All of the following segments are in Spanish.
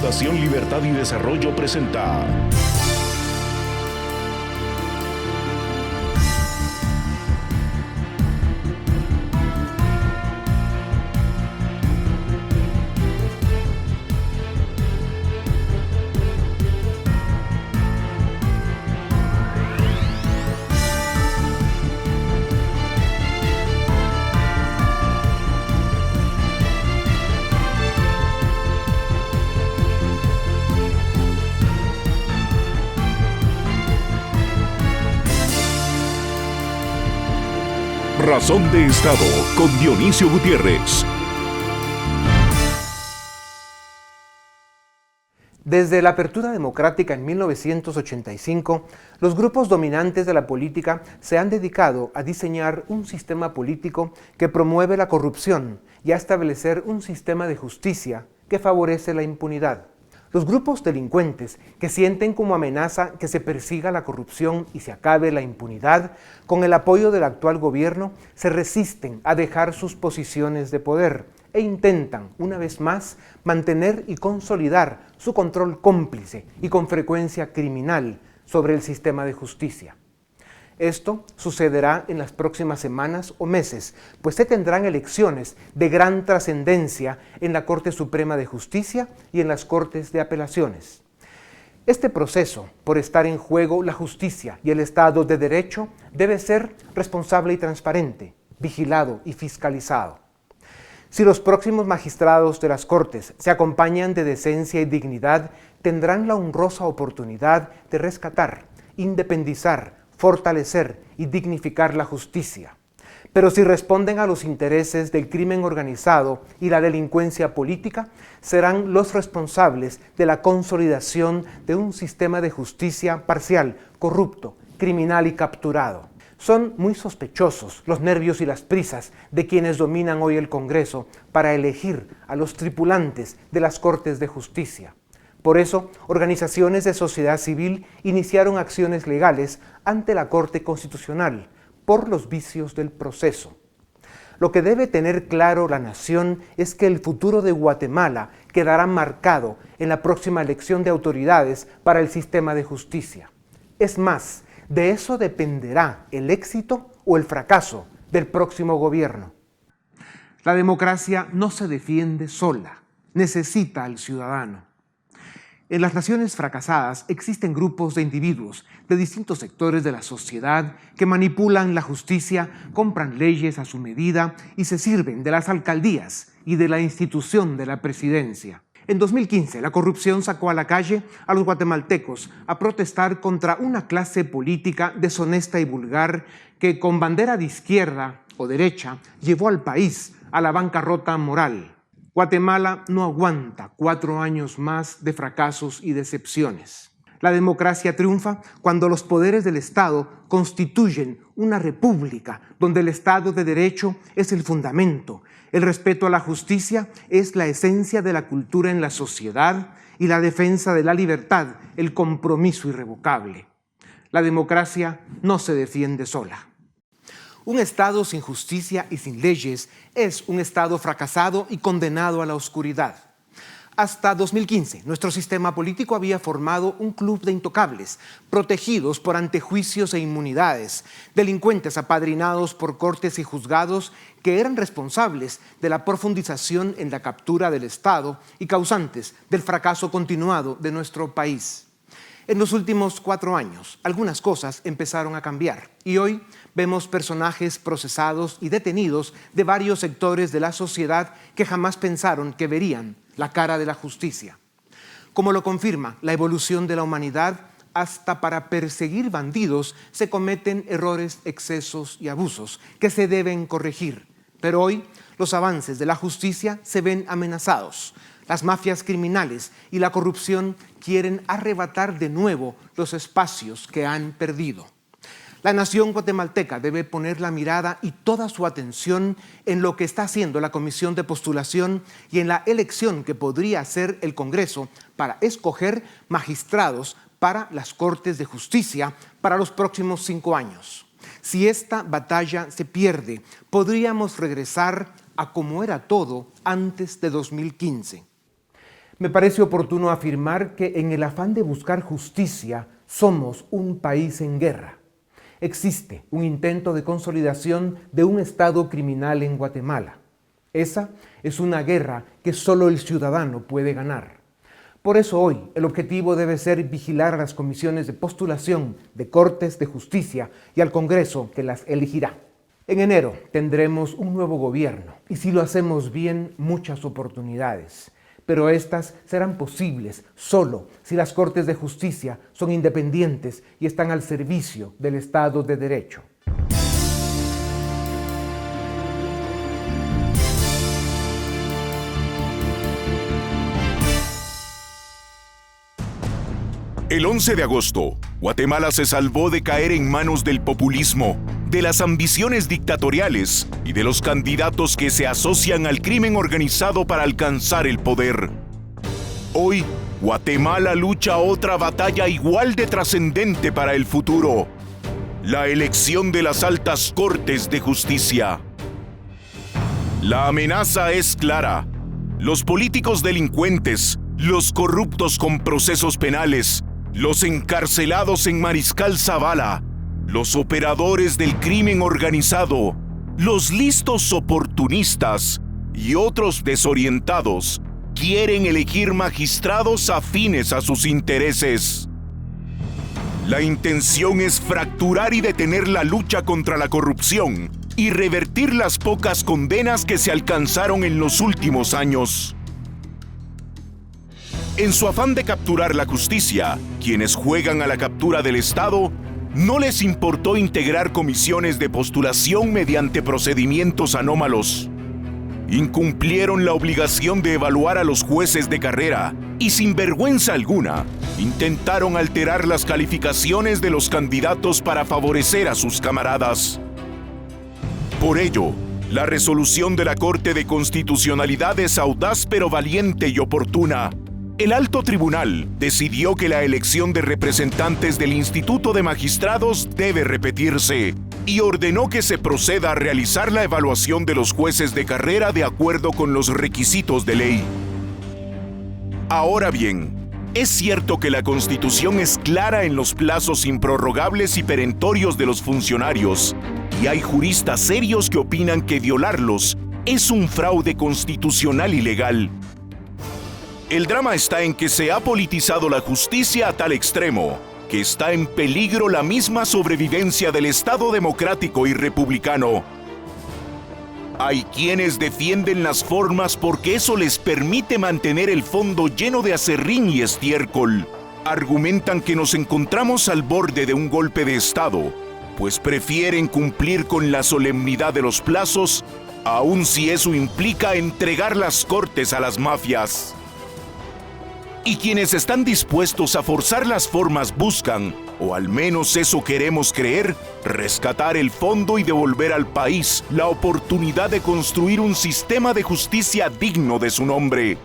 Fundación Libertad y Desarrollo presenta Razón de Estado con Dionisio Gutiérrez. Desde la apertura democrática en 1985, los grupos dominantes de la política se han dedicado a diseñar un sistema político que promueve la corrupción y a establecer un sistema de justicia que favorece la impunidad. Los grupos delincuentes que sienten como amenaza que se persiga la corrupción y se acabe la impunidad, con el apoyo del actual gobierno, se resisten a dejar sus posiciones de poder e intentan, una vez más, mantener y consolidar su control cómplice y con frecuencia criminal sobre el sistema de justicia. Esto sucederá en las próximas semanas o meses, pues se tendrán elecciones de gran trascendencia en la Corte Suprema de Justicia y en las Cortes de Apelaciones. Este proceso, por estar en juego la justicia y el Estado de Derecho, debe ser responsable y transparente, vigilado y fiscalizado. Si los próximos magistrados de las Cortes se acompañan de decencia y dignidad, tendrán la honrosa oportunidad de rescatar, independizar, fortalecer y dignificar la justicia. Pero si responden a los intereses del crimen organizado y la delincuencia política, serán los responsables de la consolidación de un sistema de justicia parcial, corrupto, criminal y capturado. Son muy sospechosos los nervios y las prisas de quienes dominan hoy el Congreso para elegir a los tripulantes de las Cortes de Justicia. Por eso, organizaciones de sociedad civil iniciaron acciones legales ante la Corte Constitucional por los vicios del proceso. Lo que debe tener claro la nación es que el futuro de Guatemala quedará marcado en la próxima elección de autoridades para el sistema de justicia. Es más, de eso dependerá el éxito o el fracaso del próximo gobierno. La democracia no se defiende sola, necesita al ciudadano. En las naciones fracasadas existen grupos de individuos de distintos sectores de la sociedad que manipulan la justicia, compran leyes a su medida y se sirven de las alcaldías y de la institución de la presidencia. En 2015, la corrupción sacó a la calle a los guatemaltecos a protestar contra una clase política deshonesta y vulgar que, con bandera de izquierda o derecha, llevó al país a la bancarrota moral. Guatemala no aguanta 4 años más de fracasos y decepciones. La democracia triunfa cuando los poderes del Estado constituyen una república donde el Estado de Derecho es el fundamento, el respeto a la justicia es la esencia de la cultura en la sociedad y la defensa de la libertad, el compromiso irrevocable. La democracia no se defiende sola. Un Estado sin justicia y sin leyes es un Estado fracasado y condenado a la oscuridad. Hasta 2015, nuestro sistema político había formado un club de intocables, protegidos por antejuicios e inmunidades, delincuentes apadrinados por cortes y juzgados que eran responsables de la profundización en la captura del Estado y causantes del fracaso continuado de nuestro país. En los últimos 4 años, algunas cosas empezaron a cambiar y hoy vemos personajes procesados y detenidos de varios sectores de la sociedad que jamás pensaron que verían la cara de la justicia. Como lo confirma la evolución de la humanidad, hasta para perseguir bandidos se cometen errores, excesos y abusos que se deben corregir. Pero hoy los avances de la justicia se ven amenazados. Las mafias criminales y la corrupción quieren arrebatar de nuevo los espacios que han perdido. La nación guatemalteca debe poner la mirada y toda su atención en lo que está haciendo la Comisión de Postulación y en la elección que podría hacer el Congreso para escoger magistrados para las Cortes de Justicia para los próximos 5 años. Si esta batalla se pierde, podríamos regresar a como era todo antes de 2015. Me parece oportuno afirmar que en el afán de buscar justicia somos un país en guerra. Existe un intento de consolidación de un Estado criminal en Guatemala. Esa es una guerra que solo el ciudadano puede ganar. Por eso hoy el objetivo debe ser vigilar a las comisiones de postulación de Cortes de Justicia y al Congreso que las elegirá. En enero tendremos un nuevo gobierno y si lo hacemos bien, muchas oportunidades. Pero estas serán posibles solo si las Cortes de Justicia son independientes y están al servicio del Estado de Derecho. El 11 de agosto, Guatemala se salvó de caer en manos del populismo, de las ambiciones dictatoriales y de los candidatos que se asocian al crimen organizado para alcanzar el poder. Hoy, Guatemala lucha otra batalla igual de trascendente para el futuro: la elección de las altas cortes de justicia. La amenaza es clara. Los políticos delincuentes, los corruptos con procesos penales, los encarcelados en Mariscal Zavala, los operadores del crimen organizado, los listos oportunistas y otros desorientados quieren elegir magistrados afines a sus intereses. La intención es fracturar y detener la lucha contra la corrupción y revertir las pocas condenas que se alcanzaron en los últimos años. En su afán de capturar la justicia, quienes juegan a la captura del Estado, no les importó integrar comisiones de postulación mediante procedimientos anómalos. Incumplieron la obligación de evaluar a los jueces de carrera y sin vergüenza alguna, intentaron alterar las calificaciones de los candidatos para favorecer a sus camaradas. Por ello, la resolución de la Corte de Constitucionalidad es audaz pero valiente y oportuna. El alto tribunal decidió que la elección de representantes del Instituto de Magistrados debe repetirse y ordenó que se proceda a realizar la evaluación de los jueces de carrera de acuerdo con los requisitos de ley. Ahora bien, es cierto que la Constitución es clara en los plazos improrrogables y perentorios de los funcionarios, y hay juristas serios que opinan que violarlos es un fraude constitucional y legal. El drama está en que se ha politizado la justicia a tal extremo que está en peligro la misma sobrevivencia del Estado democrático y republicano. Hay quienes defienden las formas porque eso les permite mantener el fondo lleno de aserrín y estiércol. Argumentan que nos encontramos al borde de un golpe de Estado, pues prefieren cumplir con la solemnidad de los plazos, aun si eso implica entregar las cortes a las mafias. Y quienes están dispuestos a forzar las formas buscan, o al menos eso queremos creer, rescatar el fondo y devolver al país la oportunidad de construir un sistema de justicia digno de su nombre.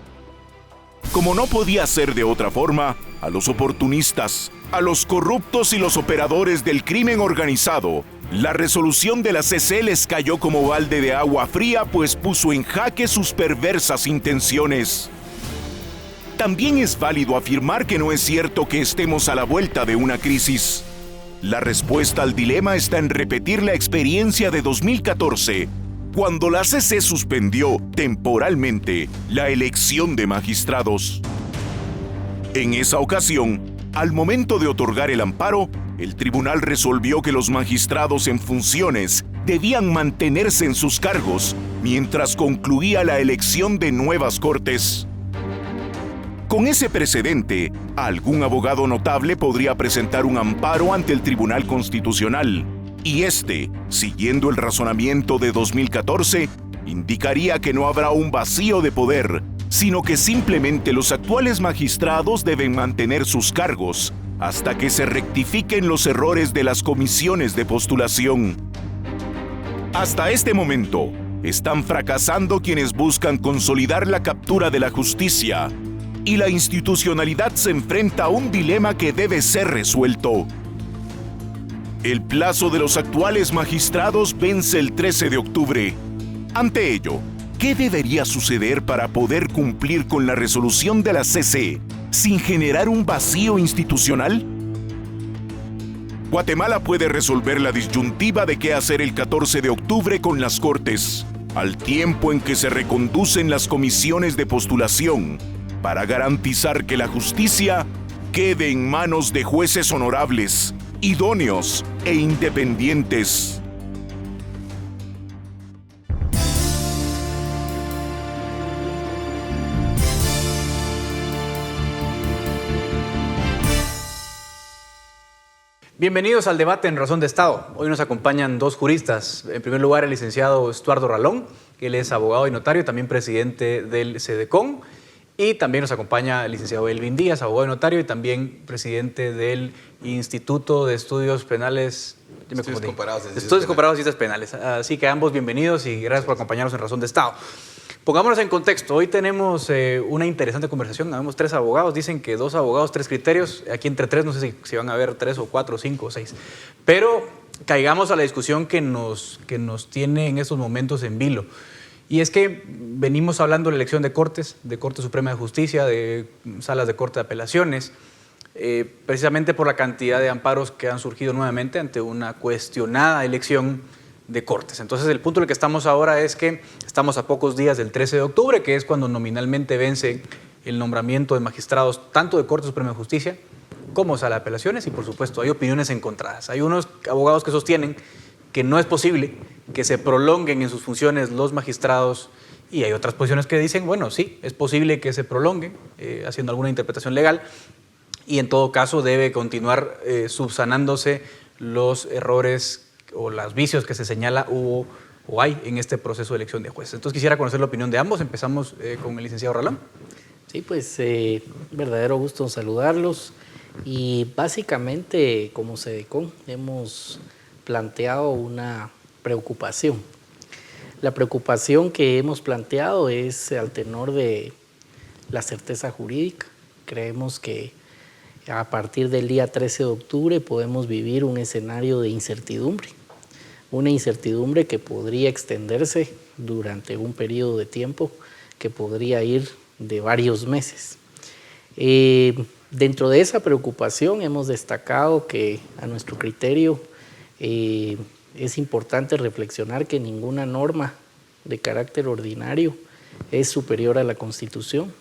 Como no podía ser de otra forma, a los oportunistas, a los corruptos y los operadores del crimen organizado, la resolución de la CC les cayó como balde de agua fría, pues puso en jaque sus perversas intenciones. También es válido afirmar que no es cierto que estemos a la vuelta de una crisis. La respuesta al dilema está en repetir la experiencia de 2014, cuando la CC suspendió temporalmente la elección de magistrados. En esa ocasión, al momento de otorgar el amparo, el tribunal resolvió que los magistrados en funciones debían mantenerse en sus cargos mientras concluía la elección de nuevas cortes. Con ese precedente, algún abogado notable podría presentar un amparo ante el Tribunal Constitucional, y este, siguiendo el razonamiento de 2014, indicaría que no habrá un vacío de poder, sino que simplemente los actuales magistrados deben mantener sus cargos hasta que se rectifiquen los errores de las comisiones de postulación. Hasta este momento, están fracasando quienes buscan consolidar la captura de la justicia, y la institucionalidad se enfrenta a un dilema que debe ser resuelto. El plazo de los actuales magistrados vence el 13 de octubre. Ante ello, ¿Qué debería suceder para poder cumplir con la resolución de la CC sin generar un vacío institucional? Guatemala puede resolver la disyuntiva de qué hacer el 14 de octubre con las Cortes, al tiempo en que se reconducen las comisiones de postulación, para garantizar que la justicia quede en manos de jueces honorables, idóneos e independientes. Bienvenidos al debate en Razón de Estado. Hoy nos acompañan dos juristas. En primer lugar, el licenciado Estuardo Ralón, que él es abogado y notario, también presidente del CEDECON. Y también nos acompaña el licenciado Elvin Díaz, abogado y notario, y también presidente del Instituto de Estudios Penales. Estudios Comparados y Ciencias Penales. Así que ambos bienvenidos y gracias por acompañarnos en Razón de Estado. Pongámonos en contexto. Hoy tenemos una interesante conversación. Habemos 3 abogados. Dicen que 2 abogados, 3 criterios. Aquí entre 3 no sé si van a haber 3 o 4, 5 o 6. Pero caigamos a la discusión que nos tiene en estos momentos en vilo. Y es que venimos hablando de la elección de Cortes Suprema de Justicia, de salas de Corte de Apelaciones, precisamente por la cantidad de amparos que han surgido nuevamente ante una cuestionada elección de Cortes. Entonces el punto en el que estamos ahora es que estamos a pocos días del 13 de octubre, que es cuando nominalmente vence el nombramiento de magistrados tanto de Corte Suprema de Justicia como Sala de Apelaciones, y por supuesto hay opiniones encontradas. Hay unos abogados que sostienen que no es posible que se prolonguen en sus funciones los magistrados, y hay otras posiciones que dicen, bueno, sí, es posible que se prolonguen haciendo alguna interpretación legal, y en todo caso debe continuar subsanándose los errores o los vicios que se señala o hay en este proceso de elección de jueces. Entonces quisiera conocer la opinión de ambos. Empezamos con el licenciado Ralón. Sí, pues verdadero gusto saludarlos, y básicamente como CEDECON hemos planteado una preocupación. La preocupación que hemos planteado es al tenor de la certeza jurídica. Creemos que a partir del día 13 de octubre podemos vivir un escenario de incertidumbre, una incertidumbre que podría extenderse durante un periodo de tiempo que podría ir de varios meses. Dentro de esa preocupación hemos destacado que a nuestro criterio es importante reflexionar que ninguna norma de carácter ordinario es superior a la Constitución.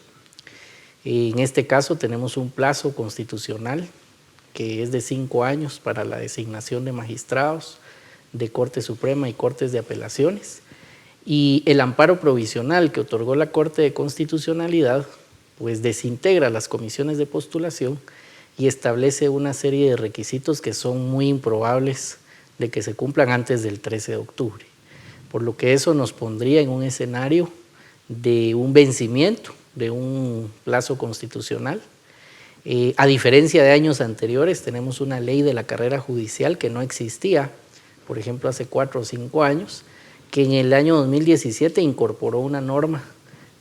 En este caso tenemos un plazo constitucional que es de 5 años para la designación de magistrados de Corte Suprema y Cortes de Apelaciones, y el amparo provisional que otorgó la Corte de Constitucionalidad pues desintegra las comisiones de postulación y establece una serie de requisitos que son muy improbables de que se cumplan antes del 13 de octubre, por lo que eso nos pondría en un escenario de un vencimiento de un plazo constitucional. A diferencia de años anteriores, tenemos una ley de la carrera judicial que no existía, por ejemplo, hace 4 o 5 años, que en el año 2017 incorporó una norma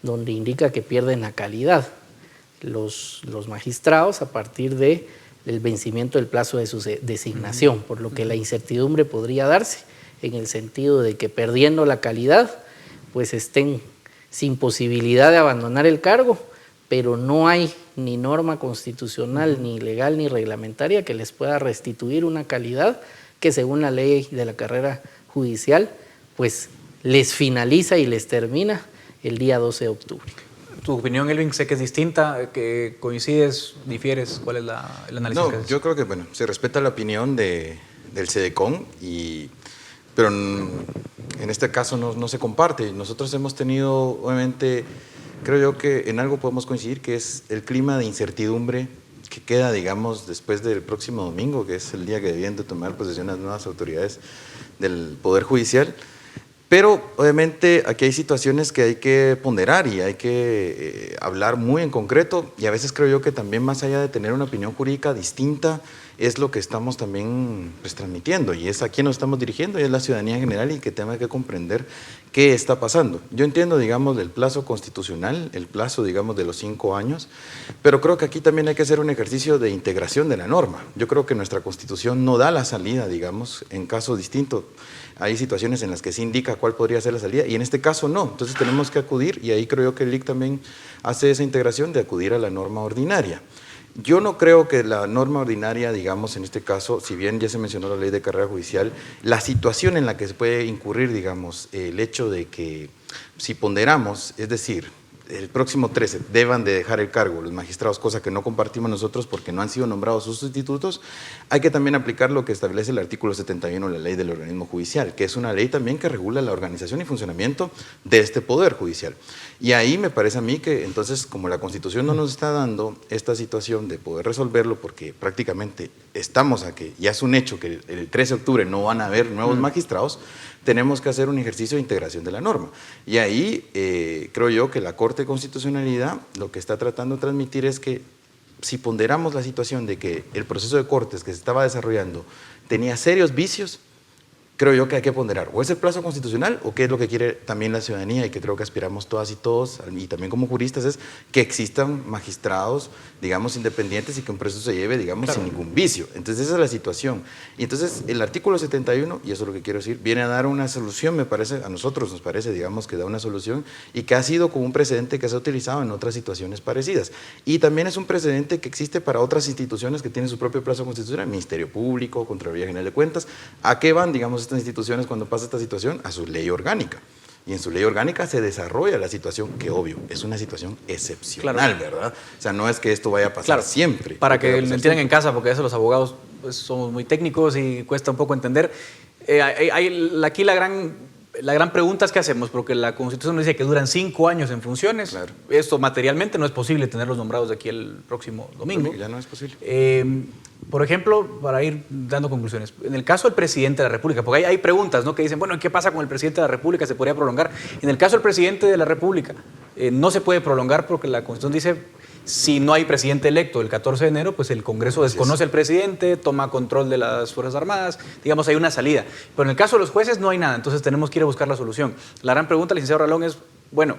donde indica que pierden la calidad los magistrados a partir del vencimiento del plazo de su designación, por lo que la incertidumbre podría darse en el sentido de que perdiendo la calidad, pues estén sin posibilidad de abandonar el cargo, pero no hay ni norma constitucional, ni legal, ni reglamentaria que les pueda restituir una calidad que según la ley de la carrera judicial, pues les finaliza y les termina el día 12 de octubre. Tu opinión, Elvin, sé que es distinta, que coincides, difieres, ¿cuál es el análisis? No, yo creo que bueno, se respeta la opinión del CEDECON, pero en este caso no se comparte. Nosotros hemos tenido, obviamente, creo yo que en algo podemos coincidir, que es el clima de incertidumbre que queda, digamos, después del próximo domingo, que es el día que debían de tomar posesión las nuevas autoridades del Poder Judicial. Pero obviamente aquí hay situaciones que hay que ponderar y hay que hablar muy en concreto, y a veces creo yo que también más allá de tener una opinión jurídica distinta, es lo que estamos también pues, transmitiendo, y es a quién nos estamos dirigiendo, y es la ciudadanía en general, y que tenga que comprender qué está pasando. Yo entiendo, digamos, del plazo constitucional, el plazo, digamos, de los 5 años, pero creo que aquí también hay que hacer un ejercicio de integración de la norma. Yo creo que nuestra Constitución no da la salida, digamos, en casos distintos. Hay situaciones en las que se indica cuál podría ser la salida, y en este caso no. Entonces tenemos que acudir, y ahí creo yo que el LIC también hace esa integración de acudir a la norma ordinaria. Yo no creo que la norma ordinaria, digamos, en este caso, si bien ya se mencionó la ley de carrera judicial, la situación en la que se puede incurrir, digamos, el hecho de que si ponderamos, es decir, el próximo 13 deban de dejar el cargo los magistrados, cosa que no compartimos nosotros porque no han sido nombrados sus sustitutos, hay que también aplicar lo que establece el artículo 71 de la ley del organismo judicial, que es una ley también que regula la organización y funcionamiento de este poder judicial. Y ahí me parece a mí que entonces, como la Constitución no nos está dando esta situación de poder resolverlo, porque prácticamente estamos a que ya es un hecho que el 13 de octubre no van a haber nuevos magistrados, tenemos que hacer un ejercicio de integración de la norma. Y ahí creo yo que la Corte de Constitucionalidad lo que está tratando de transmitir es que si ponderamos la situación de que el proceso de cortes que se estaba desarrollando tenía serios vicios, creo yo que hay que ponderar, o es el plazo constitucional, o qué es lo que quiere también la ciudadanía, y que creo que aspiramos todas y todos, y también como juristas, es que existan magistrados, digamos, independientes, y que un proceso se lleve, digamos, sin ningún vicio. Entonces esa es la situación. Y entonces el artículo 71, y eso es lo que quiero decir, viene a dar una solución, me parece, a nosotros nos parece, digamos, que da una solución, y que ha sido como un precedente que se ha utilizado en otras situaciones parecidas. Y también es un precedente que existe para otras instituciones que tienen su propio plazo constitucional, Ministerio Público, Contraloría General de Cuentas. ¿A qué van, digamos, estas instituciones cuando pasa esta situación? A su ley orgánica. Y en su ley orgánica se desarrolla la situación, que obvio, es una situación excepcional, ¿verdad? O sea, no es que esto vaya a pasar siempre. Para que lo entiendan en casa, porque a veces los abogados pues, somos muy técnicos y cuesta un poco entender. Aquí la gran pregunta es ¿qué hacemos? Porque la Constitución nos dice que duran 5 años en funciones. Claro. Esto materialmente no es posible tenerlos nombrados de aquí el próximo domingo. Ya no es posible. Por ejemplo, para ir dando conclusiones, en el caso del presidente de la República, porque hay preguntas, ¿no?, que dicen, bueno, ¿qué pasa con el presidente de la República? ¿Se podría prolongar? En el caso del presidente de la República, no se puede prolongar porque la Constitución dice, si no hay presidente electo el 14 de enero, pues el Congreso desconoce al presidente, toma control de las Fuerzas Armadas, digamos, hay una salida. Pero en el caso de los jueces no hay nada, entonces tenemos que ir a buscar la solución. La gran pregunta, licenciado Ralón, es, bueno,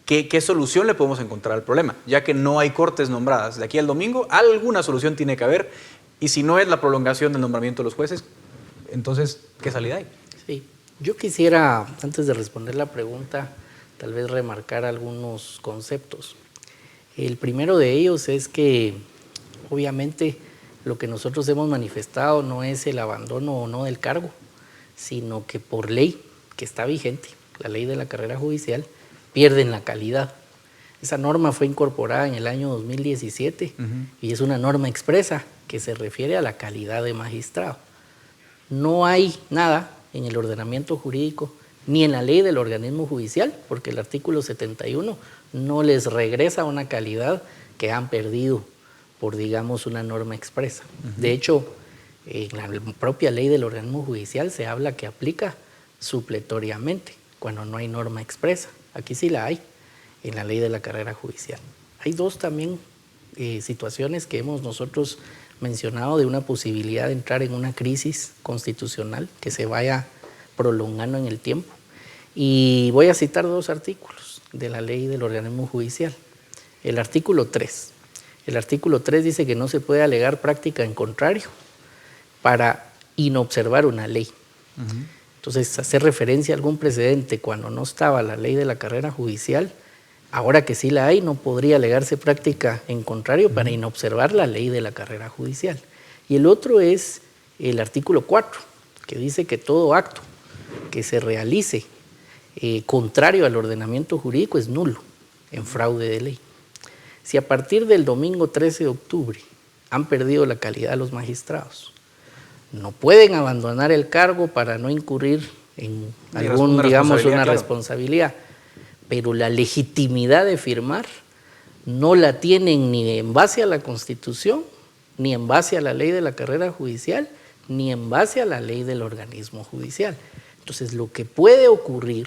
¿qué solución le podemos encontrar al problema? Ya que no hay cortes nombradas de aquí al domingo, alguna solución tiene que haber. Y si no es la prolongación del nombramiento de los jueces, entonces, ¿qué salida hay? Sí, yo quisiera, antes de responder la pregunta, tal vez remarcar algunos conceptos. El primero de ellos es que, obviamente, lo que nosotros hemos manifestado no es el abandono o no del cargo, sino que por ley que está vigente, la ley de la carrera judicial, pierden la calidad. Esa norma fue incorporada en el año 2017 y es una norma expresa que se refiere a la calidad de magistrado. No hay nada en el ordenamiento jurídico ni en la ley del organismo judicial, porque el artículo 71 no les regresa una calidad que han perdido por, digamos, una norma expresa. De hecho, en la propia ley del organismo judicial se habla que aplica supletoriamente cuando no hay norma expresa. Aquí sí la hay en la ley de la carrera judicial. Hay dos también situaciones que hemos nosotros mencionado de una posibilidad de entrar en una crisis constitucional que se vaya prolongando en el tiempo. Y voy a citar 2 artículos de la ley del organismo judicial. El artículo 3. El artículo 3 dice que no se puede alegar práctica en contrario para inobservar una ley. Entonces, hacer referencia a algún precedente cuando no estaba la ley de la carrera judicial, ahora que sí la hay, no podría alegarse práctica en contrario para inobservar la ley de la carrera judicial. Y el otro es el artículo 4, que dice que todo acto que se realice contrario al ordenamiento jurídico es nulo, en fraude de ley. Si a partir del domingo 13 de octubre han perdido la calidad los magistrados, no pueden abandonar el cargo para no incurrir en algún, digamos, una responsabilidad. Pero la legitimidad de firmar no la tienen ni en base a la Constitución, ni en base a la ley de la carrera judicial, ni en base a la ley del organismo judicial. Entonces, lo que puede ocurrir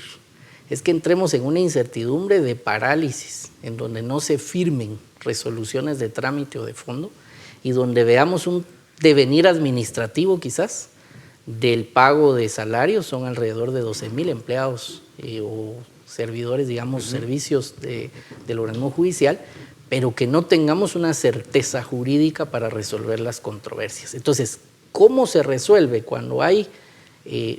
es que entremos en una incertidumbre de parálisis, en donde no se firmen resoluciones de trámite o de fondo, y donde veamos un devenir administrativo quizás del pago de salarios. Son alrededor de 12,000 empleados o servidores, digamos, servicios del organismo judicial, pero que no tengamos una certeza jurídica para resolver las controversias. Entonces, ¿cómo se resuelve cuando hay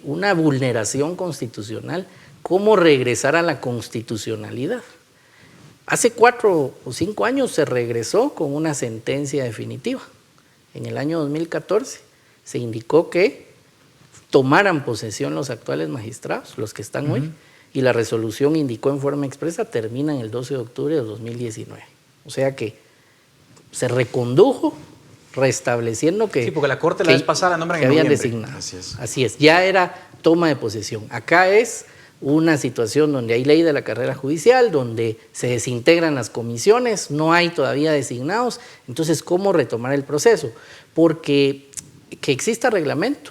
una vulneración constitucional? ¿Cómo regresar a la constitucionalidad? Hace 4 o 5 años se regresó con una sentencia definitiva. En el año 2014 se indicó que tomaran posesión los actuales magistrados, los que están hoy, y la resolución indicó en forma expresa, termina en el 12 de octubre de 2019. O sea que se recondujo, restableciendo que... Sí, porque la Corte la vez pasada la nombran en habían noviembre. designado. Así es. Así es, ya era toma de posesión. Acá es una situación donde hay ley de la carrera judicial, donde se desintegran las comisiones, no hay todavía designados. Entonces, ¿cómo retomar el proceso? Porque que exista reglamento,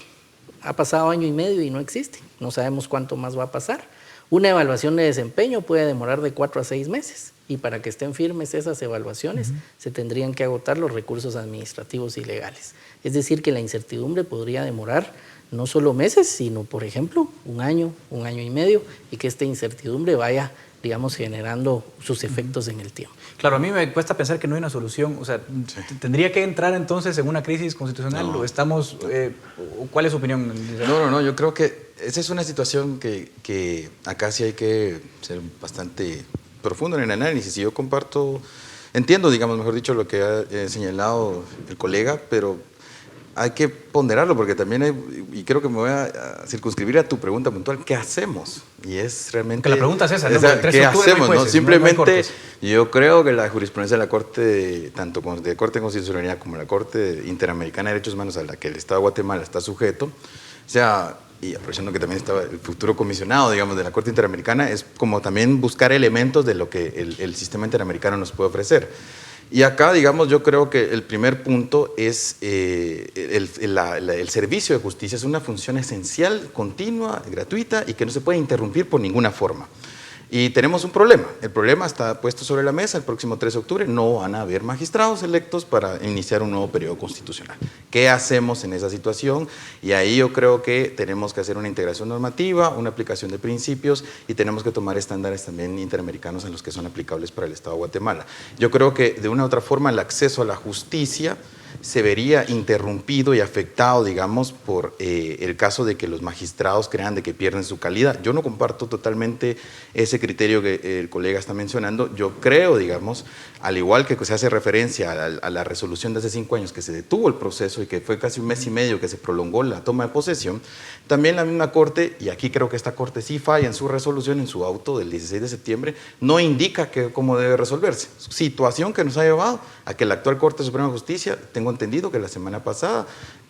ha pasado 1 año y medio y no existe, no sabemos cuánto más va a pasar. Una evaluación de desempeño puede demorar de 4 a 6 meses y para que estén firmes esas evaluaciones se tendrían que agotar los recursos administrativos y legales. Es decir, que la incertidumbre podría demorar no solo meses, sino, por ejemplo, 1 año, 1 año y medio, y que esta incertidumbre vaya, digamos, generando sus efectos en el tiempo. Claro, a mí me cuesta pensar que no hay una solución. O sea, ¿tendría que entrar entonces en una crisis constitucional? No. ¿O estamos, ¿cuál es su opinión? No, yo creo que esa es una situación que acá sí hay que ser bastante profundo en el análisis. Y yo entiendo, digamos, mejor dicho, lo que ha señalado el colega, pero hay que ponderarlo porque también y creo que me voy a circunscribir a tu pregunta puntual, ¿qué hacemos? Y es realmente... Que la pregunta es esa, ¿no? ¿Qué hacemos? No, simplemente yo creo que la jurisprudencia de la Corte, tanto de Corte de Constitucionalidad como la Corte Interamericana de Derechos Humanos a la que el Estado de Guatemala está sujeto, o sea, y aprovechando que también estaba el futuro comisionado, digamos, de la Corte Interamericana, es como también buscar elementos de lo que el sistema interamericano nos puede ofrecer. Y acá, digamos, yo creo que el primer punto es el servicio de justicia es una función esencial, continua, gratuita y que no se puede interrumpir por ninguna forma. Y tenemos un problema. El problema está puesto sobre la mesa. El próximo 3 de octubre no van a haber magistrados electos para iniciar un nuevo periodo constitucional. ¿Qué hacemos en esa situación? Y ahí yo creo que tenemos que hacer una integración normativa, una aplicación de principios y tenemos que tomar estándares también interamericanos en los que son aplicables para el Estado de Guatemala. Yo creo que de una u otra forma el acceso a la justicia se vería interrumpido y afectado, digamos, por el caso de que los magistrados crean de que pierden su calidad. Yo no comparto totalmente ese criterio que el colega está mencionando. Yo creo, digamos, al igual que se hace referencia a la resolución de hace 5 años que se detuvo el proceso y que fue casi 1 mes y medio que se prolongó la toma de posesión, también la misma Corte, y aquí creo que esta Corte sí falla en su resolución, en su auto del 16 de septiembre, no indica cómo debe resolverse. Situación que nos ha llevado a que la actual Corte Suprema de Justicia, tengo entendido que la semana pasada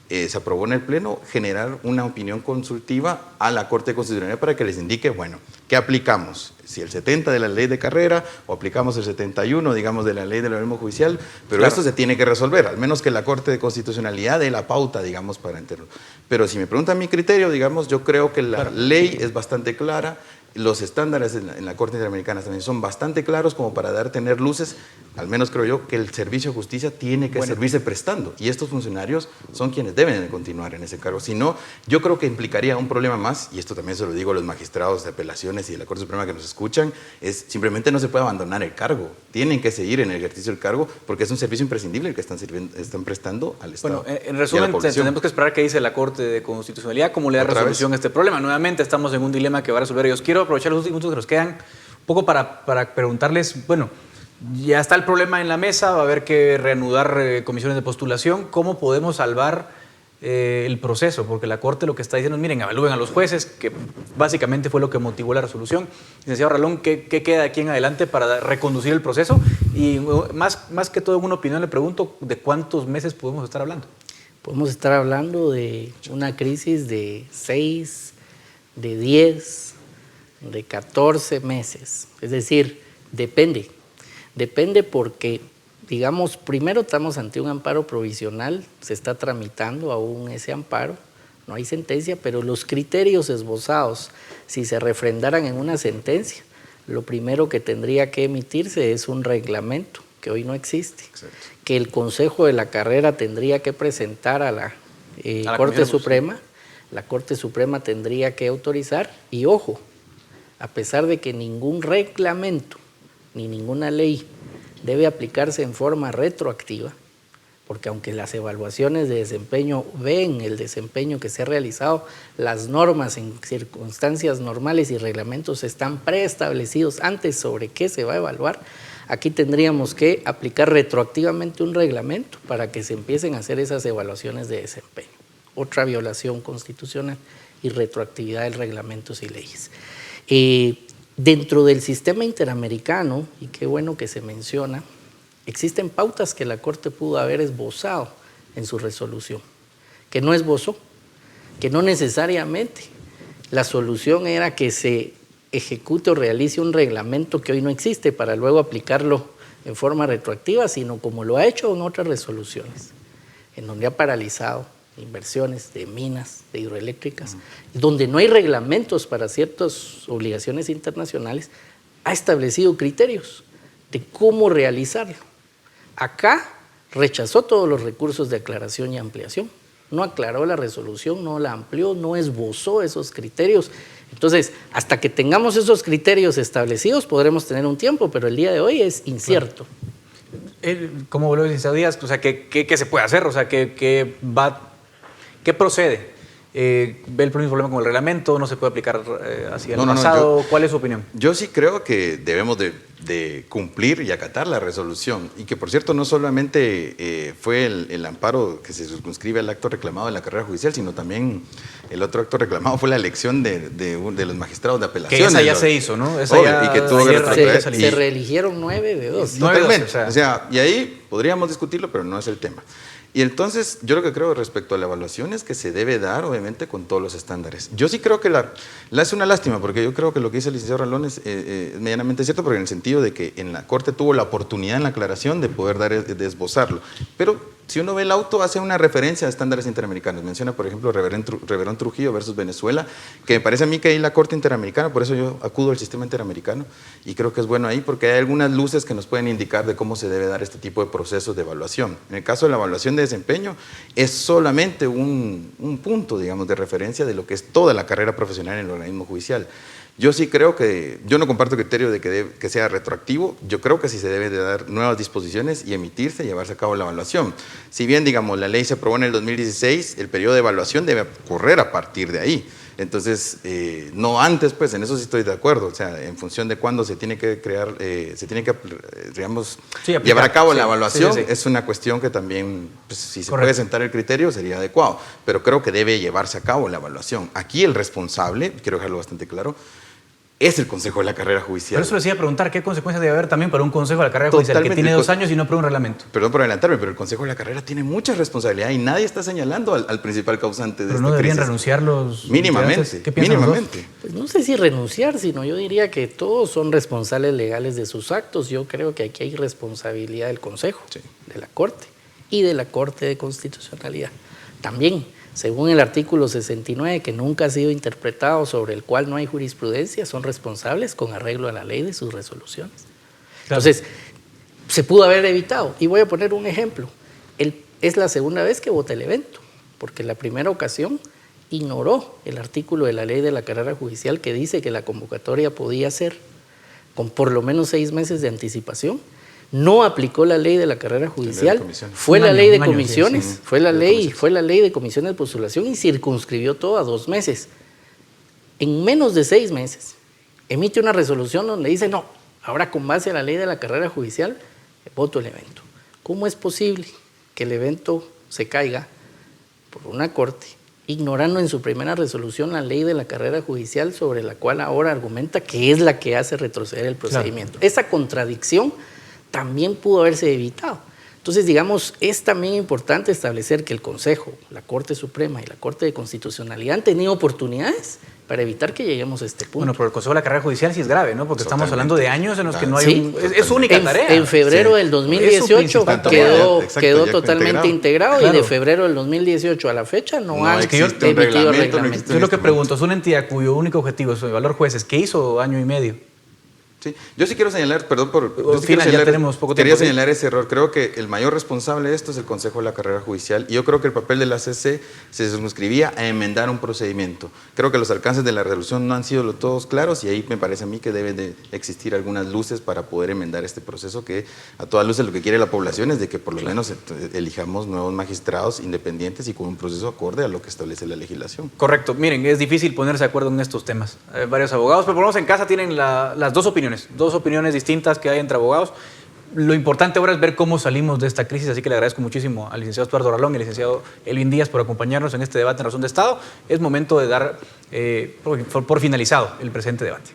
se aprobó en el Pleno generar una opinión consultiva a la Corte Constitucional para que les indique, bueno, ¿qué aplicamos? Si el 70 de la ley de carrera o aplicamos el 71, digamos, de la ley del organismo judicial, pero claro, esto se tiene que resolver, al menos que la Corte de Constitucionalidad dé la pauta, digamos, para entenderlo. Pero si me preguntan mi criterio, digamos, yo creo que la ley es bastante clara, los estándares en la Corte Interamericana también son bastante claros como para tener luces, al menos creo yo, que el servicio de justicia tiene que servirse prestando y estos funcionarios son quienes deben de continuar en ese cargo. Si no, yo creo que implicaría un problema más, y esto también se lo digo a los magistrados de apelaciones y de la Corte Suprema que nos escuchan, es simplemente no se puede abandonar el cargo, tienen que seguir en el ejercicio del cargo porque es un servicio imprescindible el que están prestando al Estado. Bueno, en resumen, tenemos que esperar qué dice la Corte de Constitucionalidad, cómo le da resolución a este problema. Nuevamente estamos en un dilema que va a resolver ellos. Quiero aprovechar los últimos minutos que nos quedan un poco para preguntarles, bueno, ya está el problema en la mesa, va a haber que reanudar comisiones de postulación. ¿Cómo podemos salvar el proceso? Porque la Corte lo que está diciendo es, miren, evalúen a los jueces, que básicamente fue lo que motivó la resolución. Licenciado Ralón, ¿qué queda de aquí en adelante para reconducir el proceso? Y más que todo en una opinión le pregunto, ¿de cuántos meses podemos estar hablando? Podemos estar hablando de una crisis de 6, de 10, de 14 meses. Es decir, depende porque, digamos, primero estamos ante un amparo provisional, se está tramitando aún ese amparo, no hay sentencia, pero los criterios esbozados, si se refrendaran en una sentencia, lo primero que tendría que emitirse es un reglamento que hoy no existe, Exacto. que el Consejo de la Carrera tendría que presentar a la Corte Suprema, la Corte Suprema tendría que autorizar, y ojo, a pesar de que ningún reglamento ni ninguna ley debe aplicarse en forma retroactiva, porque aunque las evaluaciones de desempeño ven el desempeño que se ha realizado, las normas en circunstancias normales y reglamentos están preestablecidos antes sobre qué se va a evaluar, aquí tendríamos que aplicar retroactivamente un reglamento para que se empiecen a hacer esas evaluaciones de desempeño. Otra violación constitucional y retroactividad de reglamentos y leyes. Dentro del sistema interamericano, y qué bueno que se menciona, existen pautas que la Corte pudo haber esbozado en su resolución, que no esbozó, que no necesariamente la solución era que se ejecute o realice un reglamento que hoy no existe para luego aplicarlo en forma retroactiva, sino como lo ha hecho en otras resoluciones, en donde ha paralizado inversiones de minas, de hidroeléctricas, donde no hay reglamentos para ciertas obligaciones internacionales, ha establecido criterios de cómo realizarlo. Acá rechazó todos los recursos de aclaración y ampliación, no aclaró la resolución, no la amplió, no esbozó esos criterios. Entonces, hasta que tengamos esos criterios establecidos podremos tener un tiempo, pero el día de hoy es incierto. ¿Cómo lo dice Díaz? O sea, ¿qué se puede hacer? O sea, ¿qué procede? ¿Ve el mismo problema con el reglamento? ¿No se puede aplicar así al pasado? ¿Cuál es su opinión? Yo sí creo que debemos de cumplir y acatar la resolución. Y que, por cierto, no solamente fue el amparo que se circunscribe al acto reclamado de la carrera judicial, sino también el otro acto reclamado fue la elección de los magistrados de apelación. Que esa ya se hizo, ¿no? Esa ya, y que tuvo que se reeligieron 9 de 2. Totalmente. O sea, y ahí podríamos discutirlo, pero no es el tema. Y entonces, yo lo que creo respecto a la evaluación es que se debe dar, obviamente, con todos los estándares. Yo sí creo que es una lástima, porque yo creo que lo que dice el licenciado Ralón es medianamente cierto, porque en el sentido de que en la Corte tuvo la oportunidad en la aclaración de poder de esbozarlo. Pero si uno ve el auto, hace una referencia a estándares interamericanos. Menciona, por ejemplo, Reverón Trujillo versus Venezuela, que me parece a mí que ahí la Corte Interamericana, por eso yo acudo al sistema interamericano, y creo que es bueno ahí, porque hay algunas luces que nos pueden indicar de cómo se debe dar este tipo de procesos de evaluación. En el caso de la evaluación de desempeño, es solamente un punto, digamos, de referencia de lo que es toda la carrera profesional en el organismo judicial. Yo sí creo yo no comparto el criterio de que sea retroactivo. Yo creo que sí se debe de dar nuevas disposiciones y emitirse y llevarse a cabo la evaluación. Si bien, digamos, la ley se aprobó en el 2016, el periodo de evaluación debe correr a partir de ahí. Entonces, no antes, pues, en eso sí estoy de acuerdo. O sea, en función de cuándo se tiene que crear, digamos, llevar a cabo la evaluación, es una cuestión que también, pues, si se puede sentar el criterio, sería adecuado. Pero creo que debe llevarse a cabo la evaluación. Aquí el responsable, quiero dejarlo bastante claro, es el Consejo de la Carrera Judicial. Por eso les iba a preguntar, ¿qué consecuencias debe haber también para un Consejo de la Carrera Judicial que tiene 2 años y no para un reglamento? Perdón por adelantarme, pero el Consejo de la Carrera tiene mucha responsabilidad y nadie está señalando al principal causante de esta crisis. ¿Pero no deberían renunciar los mínimamente? ¿Qué piensan mínimamente. Pues no sé si renunciar, sino yo diría que todos son responsables legales de sus actos. Yo creo que aquí hay responsabilidad del Consejo, de la Corte y de la Corte de Constitucionalidad. También, según el artículo 69, que nunca ha sido interpretado, sobre el cual no hay jurisprudencia, son responsables con arreglo a la ley de sus resoluciones. Claro. Entonces, se pudo haber evitado. Y voy a poner un ejemplo. Es la segunda vez que vota el evento, porque en la primera ocasión ignoró el artículo de la ley de la carrera judicial que dice que la convocatoria podía ser con por lo menos 6 meses de anticipación. No aplicó la ley de la carrera judicial, fue la ley de comisiones, fue la ley de comisiones de postulación y circunscribió todo a 2 meses. En menos de 6 meses emite una resolución donde dice no, ahora con base a la ley de la carrera judicial voto el evento. ¿Cómo es posible que el evento se caiga por una corte ignorando en su primera resolución la ley de la carrera judicial sobre la cual ahora argumenta que es la que hace retroceder el procedimiento? Claro. Esa contradicción también pudo haberse evitado. Entonces, digamos, es también importante establecer que el Consejo, la Corte Suprema y la Corte de Constitucionalidad han tenido oportunidades para evitar que lleguemos a este punto. Bueno, pero el Consejo de la Carrera Judicial sí es grave, ¿no? Porque estamos hablando de años en los que no hay es su única tarea. En febrero del 2018 quedó totalmente integrado claro. Y de febrero del 2018 a la fecha no han emitido reglamento. Yo lo que pregunto, es una entidad cuyo único objetivo es evaluar jueces, ¿qué hizo año y medio? Sí, yo sí quiero señalar, perdón por... Ya tenemos poco tiempo. Quería señalar ese error. Creo que el mayor responsable de esto es el Consejo de la Carrera Judicial y yo creo que el papel de la CC se circunscribía a enmendar un procedimiento. Creo que los alcances de la resolución no han sido todos claros y ahí me parece a mí que deben de existir algunas luces para poder enmendar este proceso que a todas luces lo que quiere la población es de que por lo menos elijamos nuevos magistrados independientes y con un proceso acorde a lo que establece la legislación. Correcto. Miren, es difícil ponerse de acuerdo en estos temas. Varios abogados, pero por lo menos en casa tienen las dos opiniones distintas que hay entre abogados. Lo importante ahora es ver cómo salimos de esta crisis, así que le agradezco muchísimo al licenciado Estuardo Ralón y al licenciado Elvin Díaz por acompañarnos en este debate en Razón de Estado. Es momento de dar por finalizado el presente debate.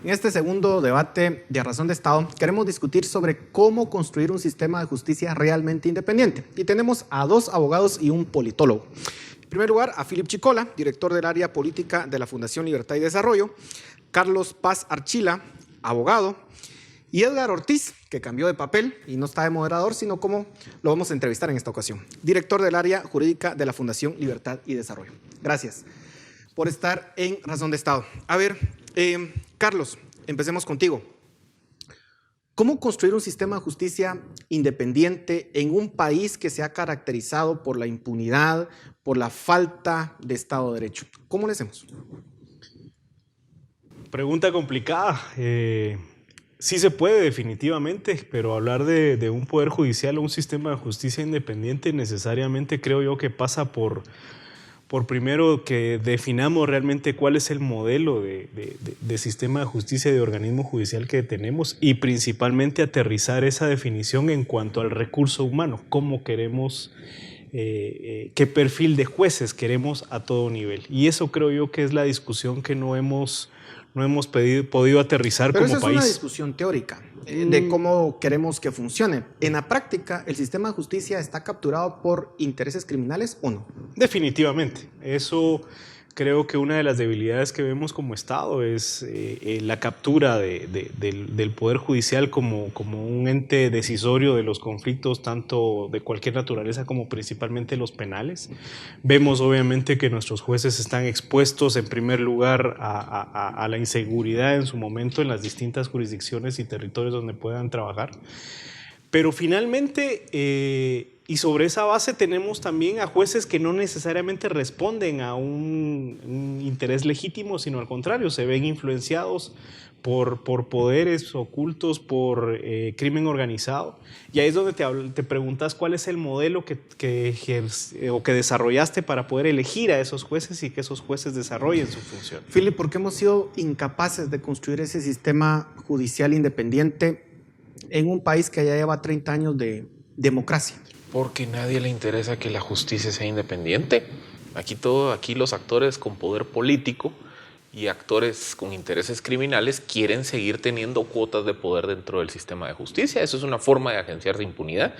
En este segundo debate de Razón de Estado queremos discutir sobre cómo construir un sistema de justicia realmente independiente. Y tenemos a dos abogados y un politólogo. En primer lugar, a Philip Chicola, director del área política de la Fundación Libertad y Desarrollo, Carlos Paz Archila, abogado, y Edgar Ortiz, que cambió de papel y no está de moderador, sino como lo vamos a entrevistar en esta ocasión, director del área jurídica de la Fundación Libertad y Desarrollo. Gracias por estar en Razón de Estado. A ver, Carlos, empecemos contigo. ¿Cómo construir un sistema de justicia independiente en un país que se ha caracterizado por la impunidad, por la falta de Estado de Derecho? ¿Cómo le hacemos? Pregunta complicada. Sí se puede definitivamente, pero hablar de un poder judicial o un sistema de justicia independiente necesariamente creo yo que pasa por primero que definamos realmente cuál es el modelo de sistema de justicia y de organismo judicial que tenemos y principalmente aterrizar esa definición en cuanto al recurso humano, cómo queremos, qué perfil de jueces queremos a todo nivel. Y eso creo yo que es la discusión que no hemos podido aterrizar como país. Pero esa es una discusión teórica de cómo queremos que funcione. En la práctica, ¿el sistema de justicia está capturado por intereses criminales o no? Definitivamente. Eso creo que una de las debilidades que vemos como Estado es la captura del Poder Judicial como un ente decisorio de los conflictos, tanto de cualquier naturaleza como principalmente los penales. Vemos obviamente que nuestros jueces están expuestos en primer lugar a la inseguridad en su momento en las distintas jurisdicciones y territorios donde puedan trabajar. Pero finalmente, y sobre esa base tenemos también a jueces que no necesariamente responden a un interés legítimo, sino al contrario, se ven influenciados por poderes ocultos, por crimen organizado. Y ahí es donde te preguntas cuál es el modelo que desarrollaste para poder elegir a esos jueces y que esos jueces desarrollen su función. Philip, ¿por qué hemos sido incapaces de construir ese sistema judicial independiente en un país que ya lleva 30 años de democracia? Porque a nadie le interesa que la justicia sea independiente. Aquí los actores con poder político y actores con intereses criminales quieren seguir teniendo cuotas de poder dentro del sistema de justicia. Eso es una forma de agenciar de impunidad.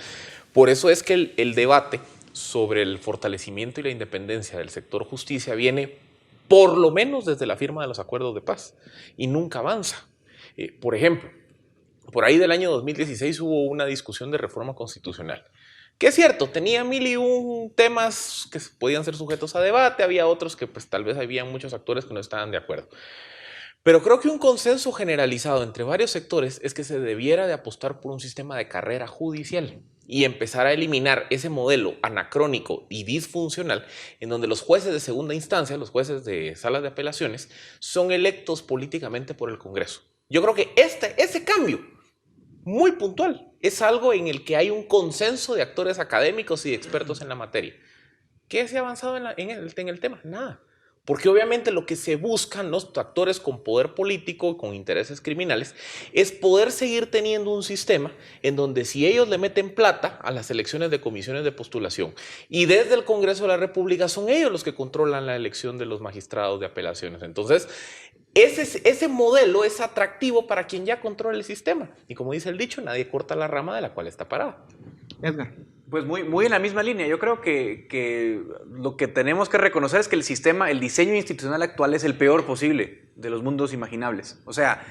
Por eso es que el debate sobre el fortalecimiento y la independencia del sector justicia viene por lo menos desde la firma de los acuerdos de paz y nunca avanza. Por ejemplo, por ahí del año 2016 hubo una discusión de reforma constitucional. Que es cierto, tenía 1001 temas que podían ser sujetos a debate, había otros que pues tal vez había muchos actores que no estaban de acuerdo. Pero creo que un consenso generalizado entre varios sectores es que se debiera de apostar por un sistema de carrera judicial y empezar a eliminar ese modelo anacrónico y disfuncional en donde los jueces de segunda instancia, los jueces de salas de apelaciones, son electos políticamente por el Congreso. Yo creo que ese cambio muy puntual es algo en el que hay un consenso de actores académicos y expertos en la materia. ¿Qué se ha avanzado en el tema? Nada. Porque obviamente lo que se buscan los actores con poder político, con intereses criminales, es poder seguir teniendo un sistema en donde si ellos le meten plata a las elecciones de comisiones de postulación y desde el Congreso de la República son ellos los que controlan la elección de los magistrados de apelaciones. Entonces, ese modelo es atractivo para quien ya controla el sistema. Y como dice el dicho, nadie corta la rama de la cual está parada. Edgar. Pues muy en la misma línea. Yo creo que lo que tenemos que reconocer es que el diseño institucional actual es el peor posible de los mundos imaginables. O sea,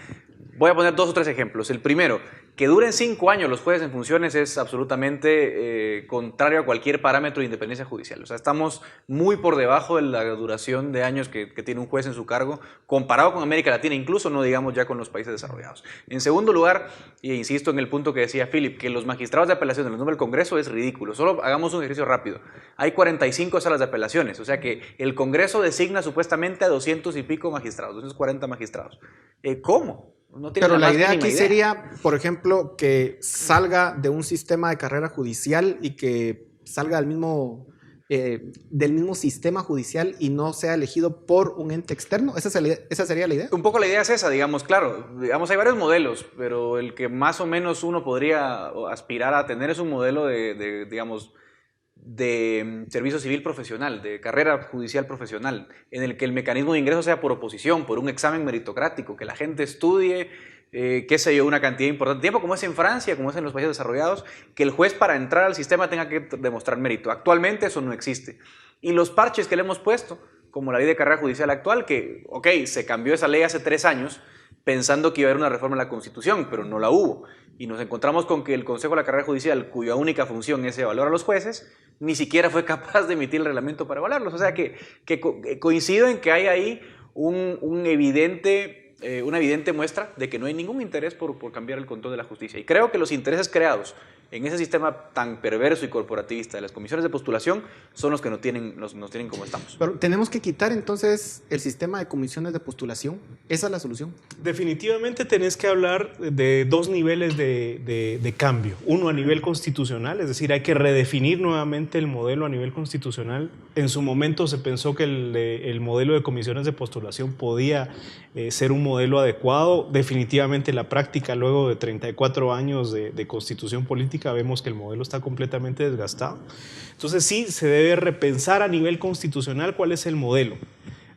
voy a poner 2 o 3 ejemplos. El primero, Que duren 5 años los jueces en funciones es absolutamente contrario a cualquier parámetro de independencia judicial. O sea, estamos muy por debajo de la duración de años que tiene un juez en su cargo, comparado con América Latina, incluso no digamos ya con los países desarrollados. En segundo lugar, e insisto en el punto que decía Philip, que los magistrados de apelación de los nombres del Congreso es ridículo. Solo hagamos un ejercicio rápido. Hay 45 salas de apelaciones, o sea que el Congreso designa supuestamente a 200 y pico magistrados, 240 magistrados. ¿Cómo? No tiene Pero la idea mínima aquí sería, por ejemplo, que salga de un sistema de carrera judicial y que salga del mismo sistema judicial y no sea elegido por un ente externo. ¿Esa sería la idea? Un poco la idea es esa, digamos, claro. Digamos, hay varios modelos, pero el que más o menos uno podría aspirar a tener es un modelo digamos, de servicio civil profesional, de carrera judicial profesional, en el que el mecanismo de ingreso sea por oposición, por un examen meritocrático, que la gente estudie, qué sé yo, una cantidad importante de tiempo, como es en Francia, como es en los países desarrollados, que el juez para entrar al sistema tenga que demostrar mérito. Actualmente eso no existe. Y los parches que le hemos puesto, como la ley de carrera judicial actual, que, ok, se cambió esa ley hace 3 años, pensando que iba a haber una reforma en la Constitución, pero no la hubo. Y nos encontramos con que el Consejo de la Carrera Judicial, cuya única función es evaluar a los jueces, ni siquiera fue capaz de emitir el reglamento para evaluarlos. O sea que coincido en que hay ahí una evidente muestra de que no hay ningún interés por cambiar el control de la justicia. Y creo que los intereses creados en ese sistema tan perverso y corporativista de las comisiones de postulación son los que nos tienen como estamos. Pero tenemos que quitar entonces el sistema de comisiones de postulación. ¿Esa es la solución? Definitivamente tenés que hablar de 2 niveles de cambio. Uno a nivel constitucional, es decir, hay que redefinir nuevamente el modelo a nivel constitucional. En su momento se pensó que el modelo de comisiones de postulación podía ser un modelo adecuado. Definitivamente la práctica, luego de 34 años de constitución política, vemos que el modelo está completamente desgastado. Entonces sí, se debe repensar a nivel constitucional cuál es el modelo.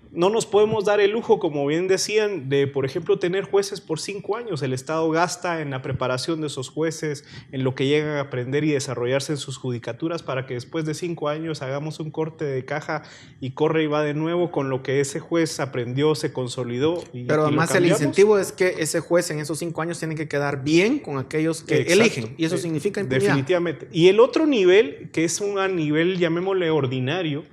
No nos podemos dar el lujo, como bien decían, de, por ejemplo, tener jueces por 5 años. El Estado gasta en la preparación de esos jueces, en lo que llegan a aprender y desarrollarse en sus judicaturas, para que después de 5 años hagamos un corte de caja y corre y va de nuevo con lo que ese juez aprendió, se consolidó. Pero además el incentivo es que ese juez en esos 5 años tiene que quedar bien con aquellos que eligen. Y eso significa impunidad. Definitivamente. Y el otro nivel, que es un nivel, llamémosle ordinario,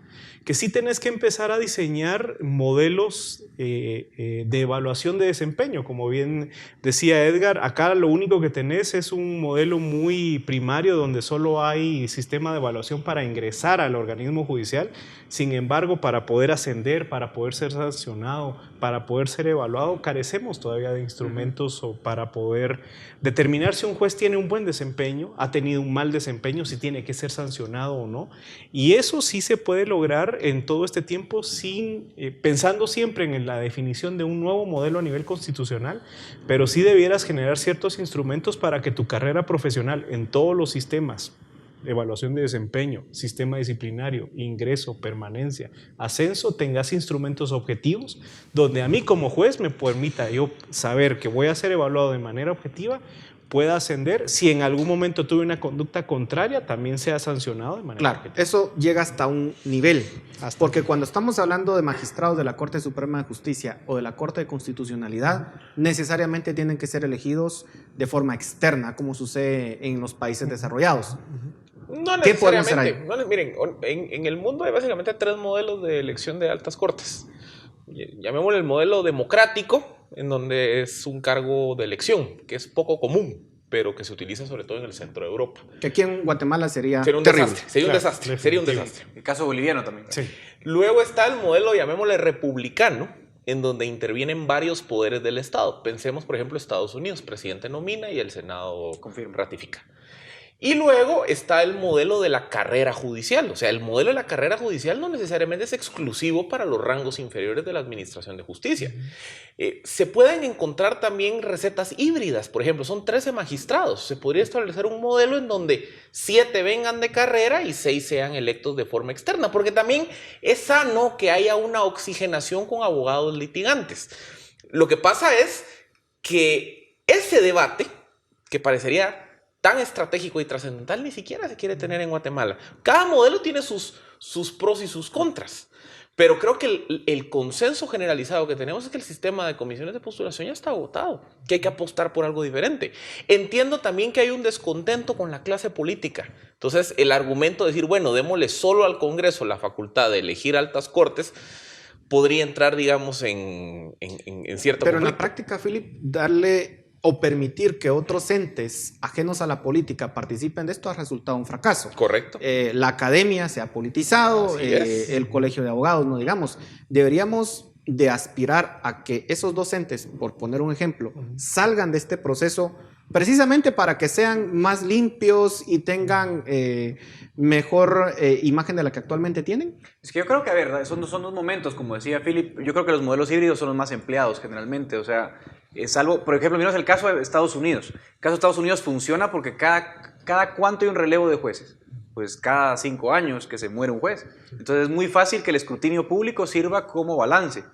que sí tenés que empezar a diseñar modelos de evaluación de desempeño. Como bien decía Edgar, acá lo único que tenés es un modelo muy primario donde solo hay sistema de evaluación para ingresar al organismo judicial. Sin embargo, para poder ascender, para poder ser sancionado, para poder ser evaluado, carecemos todavía de instrumentos para poder determinar si un juez tiene un buen desempeño, ha tenido un mal desempeño, si tiene que ser sancionado o no. Y eso sí se puede lograr en todo este tiempo pensando siempre en la definición de un nuevo modelo a nivel constitucional, pero sí debieras generar ciertos instrumentos para que tu carrera profesional en todos los sistemas, evaluación de desempeño, sistema disciplinario, ingreso, permanencia, ascenso, tengas instrumentos objetivos donde a mí como juez me permita yo saber que voy a ser evaluado de manera objetiva, pueda ascender. Si en algún momento tuve una conducta contraria, también sea sancionado de manera objetiva. Eso llega hasta un nivel, porque cuando estamos hablando de magistrados de la Corte Suprema de Justicia o de la Corte de Constitucionalidad, necesariamente tienen que ser elegidos de forma externa, como sucede en los países desarrollados. No ¿Qué podemos hacer ahí? No, miren, en el mundo hay básicamente 3 modelos de elección de altas cortes. Llamémosle el modelo democrático, en donde es un cargo de elección, que es poco común, pero que se utiliza sobre todo en el centro de Europa. Que aquí en Guatemala sería un terrible. desastre. Sería un desastre. El caso boliviano también. Sí. Luego está el modelo, llamémosle republicano, en donde intervienen varios poderes del Estado. Pensemos, por ejemplo, Estados Unidos. Presidente nomina y el Senado ratifica. Y luego está el modelo de la carrera judicial. O sea, el modelo de la carrera judicial no necesariamente es exclusivo para los rangos inferiores de la administración de justicia. Se pueden encontrar también recetas híbridas. Por ejemplo, son 13 magistrados. Se podría establecer un modelo en donde 7 vengan de carrera y 6 sean electos de forma externa. Porque también es sano que haya una oxigenación con abogados litigantes. Lo que pasa es que ese debate, que parecería tan estratégico y trascendental, ni siquiera se quiere tener en Guatemala. Cada modelo tiene sus pros y sus contras. Pero creo que el consenso generalizado que tenemos es que el sistema de comisiones de postulación ya está agotado, que hay que apostar por algo diferente. Entiendo también que hay un descontento con la clase política. Entonces, el argumento de decir, bueno, démosle solo al Congreso la facultad de elegir altas cortes, podría entrar, digamos, en cierto Pero conflicto. en la práctica, Philip, darle o permitir que otros entes ajenos a la política participen de esto ha resultado un fracaso. Correcto. La academia se ha politizado, el colegio de abogados, no digamos. Deberíamos de aspirar a que esos dos entes, por poner un ejemplo, salgan de este proceso precisamente para que sean más limpios y tengan mejor imagen de la que actualmente tienen. Es que yo creo que, a ver, son dos momentos, como decía Philip, yo creo que los modelos híbridos son los más empleados generalmente, o sea, salvo, por ejemplo, miramos el caso de Estados Unidos. El caso de Estados Unidos funciona porque cada cuánto hay un relevo de jueces. Pues cada 5 años que se muere un juez. Entonces es muy fácil que el escrutinio público sirva como balance,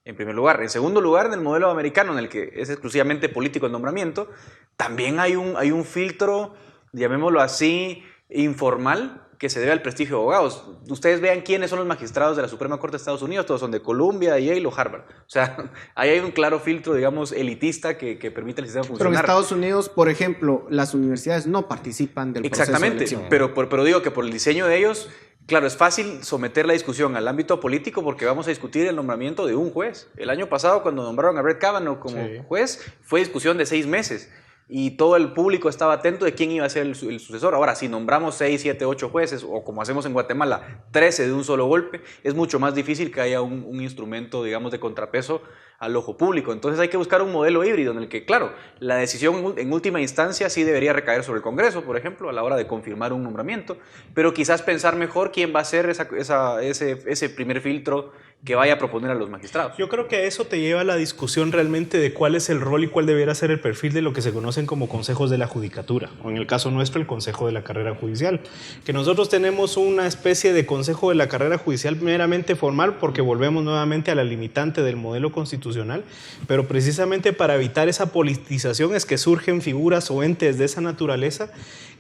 en primer lugar. En segundo lugar, en el modelo americano, en el que es exclusivamente político el nombramiento, también hay un filtro, llamémoslo así, informal, que se debe al prestigio de abogados. Ustedes vean quiénes son los magistrados de la Suprema Corte de Estados Unidos, todos son de Columbia, Yale o Harvard. O sea, ahí hay un claro filtro, digamos, elitista que permite al sistema funcionar. Pero en Estados Unidos, por ejemplo, las universidades no participan del proceso de elección. Exactamente, pero digo que por el diseño de ellos, claro, es fácil someter la discusión al ámbito político porque vamos a discutir el nombramiento de un juez. El año pasado, cuando nombraron a Brett Kavanaugh como juez, fue discusión de 6 meses. Y todo el público estaba atento de quién iba a ser el sucesor. Ahora, si nombramos 6, 7, 8 jueces, o como hacemos en Guatemala, 13 de un solo golpe, es mucho más difícil que haya un instrumento, digamos, de contrapeso al ojo público. Entonces hay que buscar un modelo híbrido en el que, claro, la decisión en última instancia sí debería recaer sobre el Congreso, por ejemplo, a la hora de confirmar un nombramiento, pero quizás pensar mejor quién va a ser ese primer filtro que vaya a proponer a los magistrados. Yo creo que eso te lleva a la discusión realmente de cuál es el rol y cuál debería ser el perfil de lo que se conocen como consejos de la judicatura, o en el caso nuestro el Consejo de la Carrera Judicial, que nosotros tenemos una especie de Consejo de la Carrera Judicial meramente formal porque volvemos nuevamente a la limitante del modelo constitucional, pero precisamente para evitar esa politización es que surgen figuras o entes de esa naturaleza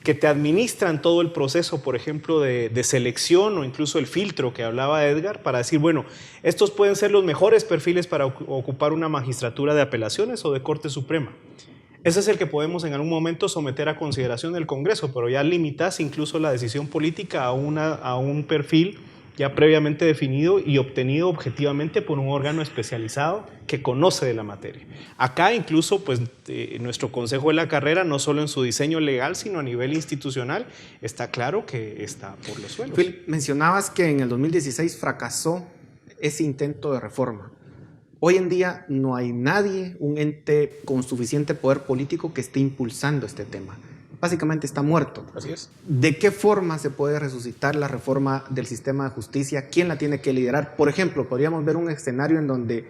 que te administran todo el proceso, por ejemplo, de selección o incluso el filtro que hablaba Edgar, para decir, bueno, estos pueden ser los mejores perfiles para ocupar una magistratura de apelaciones o de Corte Suprema. Ese es el que podemos en algún momento someter a consideración del Congreso, pero ya limitas incluso la decisión política a un perfil ya previamente definido y obtenido objetivamente por un órgano especializado que conoce de la materia. Acá incluso pues, nuestro Consejo de la Carrera, no solo en su diseño legal, sino a nivel institucional, está claro que está por los suelos. Phil, mencionabas que en el 2016 fracasó ese intento de reforma. Hoy en día no hay nadie, un ente con suficiente poder político que esté impulsando este tema. Básicamente está muerto. Así es. ¿De qué forma se puede resucitar la reforma del sistema de justicia? ¿Quién la tiene que liderar? Por ejemplo, podríamos ver un escenario en donde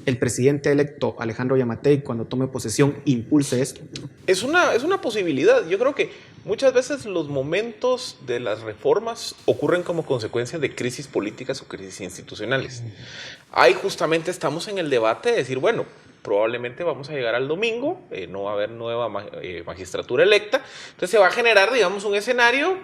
el presidente electo, Alejandro Yamatei, cuando tome posesión, impulse esto. Es una posibilidad. Yo creo que muchas veces los momentos de las reformas ocurren como consecuencia de crisis políticas o crisis institucionales. Ahí justamente estamos en el debate de decir, bueno, probablemente vamos a llegar al domingo, no va a haber nueva magistratura electa, entonces se va a generar, digamos, un escenario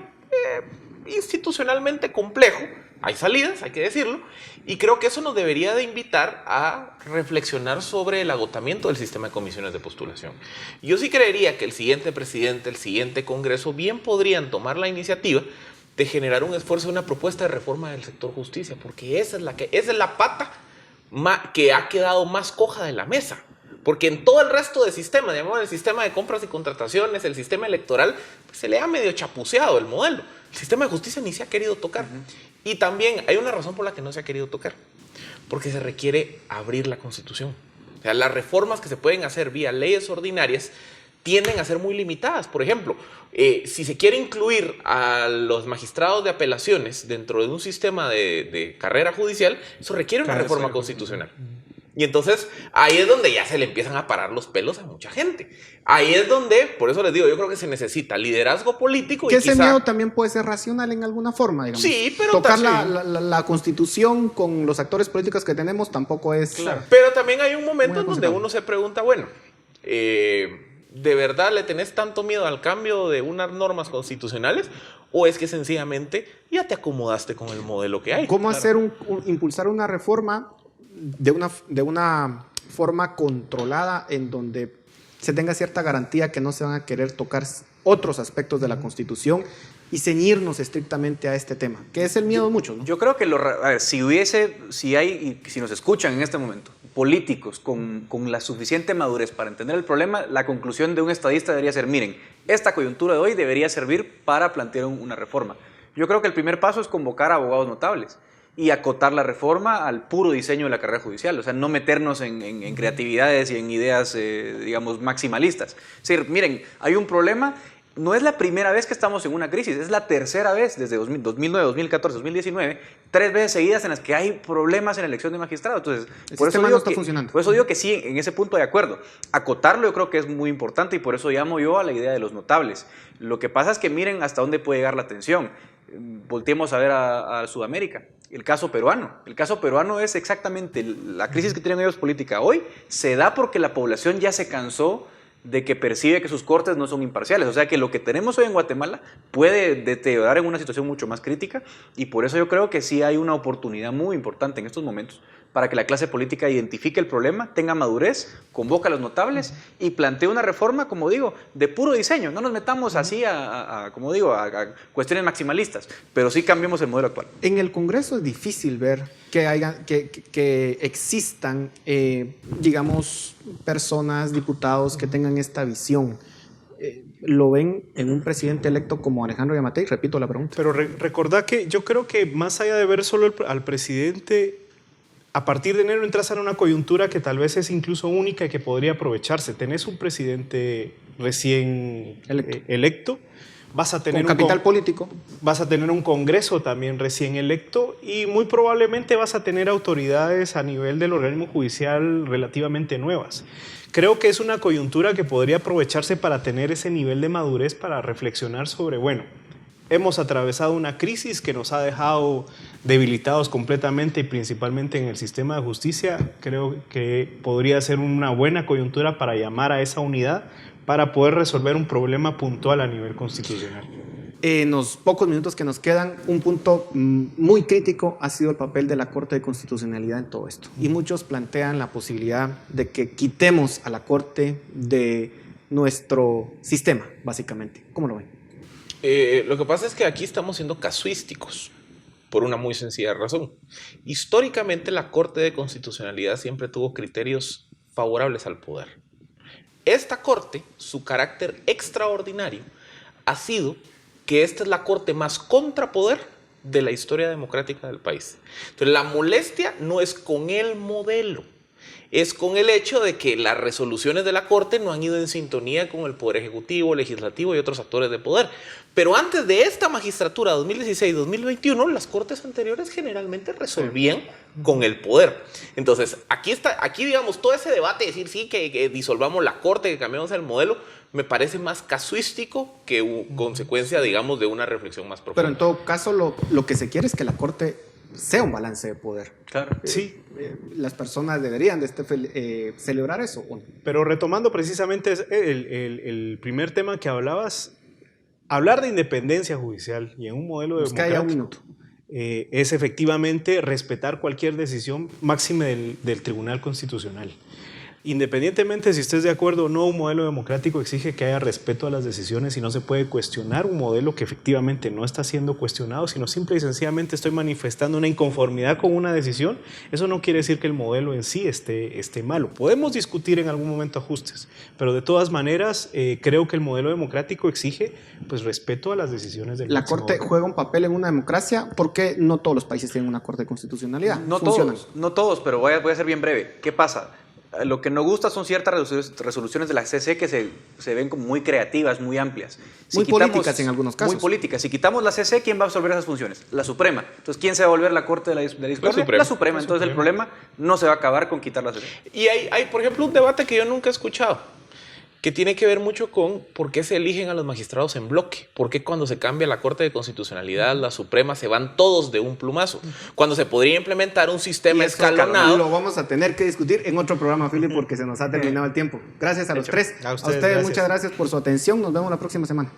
institucionalmente complejo. Hay salidas, hay que decirlo, y creo que eso nos debería de invitar a reflexionar sobre el agotamiento del sistema de comisiones de postulación. Yo sí creería que el siguiente presidente, el siguiente Congreso, bien podrían tomar la iniciativa de generar un esfuerzo, una propuesta de reforma del sector justicia, porque esa es la pata que ha quedado más coja de la mesa. Porque en todo el resto del sistema, digamos, el sistema de compras y contrataciones, el sistema electoral, pues se le ha medio chapuceado el modelo. El sistema de justicia ni se ha querido tocar. Y también hay una razón por la que no se ha querido tocar. Porque se requiere abrir la Constitución. O sea, las reformas que se pueden hacer vía leyes ordinarias tienden a ser muy limitadas. Por ejemplo, si se quiere incluir a los magistrados de apelaciones dentro de un sistema de carrera judicial, eso requiere una reforma constitucional. Y entonces ahí es donde ya se le empiezan a parar los pelos a mucha gente. Ahí es donde, por eso les digo, yo creo que se necesita liderazgo político. Que y ese quizá... miedo también puede ser racional en alguna forma, digamos. Sí, pero tocar también... la Constitución con los actores políticos que tenemos tampoco es... Claro. Pero también hay un momento en donde uno se pregunta, bueno, ¿de verdad le tenés tanto miedo al cambio de unas normas constitucionales? ¿O es que sencillamente ya te acomodaste con el modelo que hay? ¿Cómo hacer impulsar una reforma de una forma controlada en donde se tenga cierta garantía que no se van a querer tocar otros aspectos de la Constitución y ceñirnos estrictamente a este tema, que es el miedo de muchos, ¿no? Yo creo que, si nos escuchan en este momento, políticos con la suficiente madurez para entender el problema, la conclusión de un estadista debería ser, miren, esta coyuntura de hoy debería servir para plantear una reforma. Yo creo que el primer paso es convocar a abogados notables y acotar la reforma al puro diseño de la carrera judicial, o sea, no meternos en creatividades y en ideas, digamos, maximalistas. Es decir, miren, hay un problema. No es la primera vez que estamos en una crisis, es la tercera vez desde 2009, 2014, 2019, 3 veces seguidas en las que hay problemas en la elección de magistrados. Entonces, por eso digo que sí, en ese punto de acuerdo. Acotarlo yo creo que es muy importante y por eso llamo yo a la idea de los notables. Lo que pasa es que miren hasta dónde puede llegar la tensión. Volteemos a ver a Sudamérica. El caso peruano. El caso peruano es exactamente la crisis que tienen ellos política hoy. Se da porque la población ya se cansó de que percibe que sus cortes no son imparciales. O sea que lo que tenemos hoy en Guatemala puede deteriorar en una situación mucho más crítica y por eso yo creo que sí hay una oportunidad muy importante en estos momentos para que la clase política identifique el problema, tenga madurez, convoque a los notables y plantee una reforma, como digo, de puro diseño. No nos metamos así a cuestiones maximalistas, pero sí cambiemos el modelo actual. En el Congreso es difícil ver que existan, digamos, personas, diputados que tengan esta visión. ¿Lo ven en un presidente electo como Alejandro Yamatei? Repito la pregunta. Pero recordá que yo creo que más allá de ver solo al presidente, a partir de enero entras en una coyuntura que tal vez es incluso única y que podría aprovecharse. Tenés un presidente recién electo, vas a tener con capital político, vas a tener un Congreso también recién electo y muy probablemente vas a tener autoridades a nivel del organismo judicial relativamente nuevas. Creo que es una coyuntura que podría aprovecharse para tener ese nivel de madurez para reflexionar sobre, bueno, hemos atravesado una crisis que nos ha dejado debilitados completamente y principalmente en el sistema de justicia. Creo que podría ser una buena coyuntura para llamar a esa unidad para poder resolver un problema puntual a nivel constitucional. En los pocos minutos que nos quedan, un punto muy crítico ha sido el papel de la Corte de Constitucionalidad en todo esto. Y muchos plantean la posibilidad de que quitemos a la Corte de nuestro sistema, básicamente. ¿Cómo lo ven? Lo que pasa es que aquí estamos siendo casuísticos por una muy sencilla razón. Históricamente la Corte de Constitucionalidad siempre tuvo criterios favorables al poder. Esta Corte, su carácter extraordinario, ha sido que esta es la Corte más contrapoder de la historia democrática del país. Entonces la molestia no es con el modelo, es con el hecho de que las resoluciones de la Corte no han ido en sintonía con el Poder Ejecutivo, Legislativo y otros actores de poder. Pero antes de esta magistratura 2016-2021, las Cortes anteriores generalmente resolvían con el poder. Entonces, aquí digamos, todo ese debate de decir sí, que disolvamos la Corte, que cambiemos el modelo, me parece más casuístico que consecuencia, digamos, de una reflexión más profunda. Pero en todo caso, lo que se quiere es que la Corte sea un balance de poder. Claro. Sí. Las personas deberían de celebrar eso. Pero retomando precisamente el primer tema que hablabas, hablar de independencia judicial y en un modelo democrático es efectivamente respetar cualquier decisión máxima del Tribunal Constitucional. Independientemente si estés de acuerdo o no, un modelo democrático exige que haya respeto a las decisiones y no se puede cuestionar un modelo que efectivamente no está siendo cuestionado, sino simple y sencillamente estoy manifestando una inconformidad con una decisión. Eso no quiere decir que el modelo en sí esté malo. Podemos discutir en algún momento ajustes, pero de todas maneras creo que el modelo democrático exige pues, respeto a las decisiones del La Corte juega un papel en una democracia porque no todos los países tienen una Corte de Constitucionalidad. No todos, pero voy a ser bien breve. ¿Qué pasa? Lo que no gusta son ciertas resoluciones de la CC que se ven como muy creativas, muy amplias. Muy políticas en algunos casos. Muy políticas. Si quitamos la CC, ¿quién va a resolver esas funciones? La Suprema. Entonces, ¿quién se va a volver la Corte de la discordia? La Suprema. Entonces, el problema no se va a acabar con quitar la CC. Y hay, por ejemplo, un debate que yo nunca he escuchado, que tiene que ver mucho con por qué se eligen a los magistrados en bloque, por qué cuando se cambia la Corte de Constitucionalidad, la Suprema, se van todos de un plumazo, cuando se podría implementar un sistema escalonado. Lo vamos a tener que discutir en otro programa, Philip, porque se nos ha terminado el tiempo. Gracias a los tres. A ustedes muchas gracias por su atención. Nos vemos la próxima semana.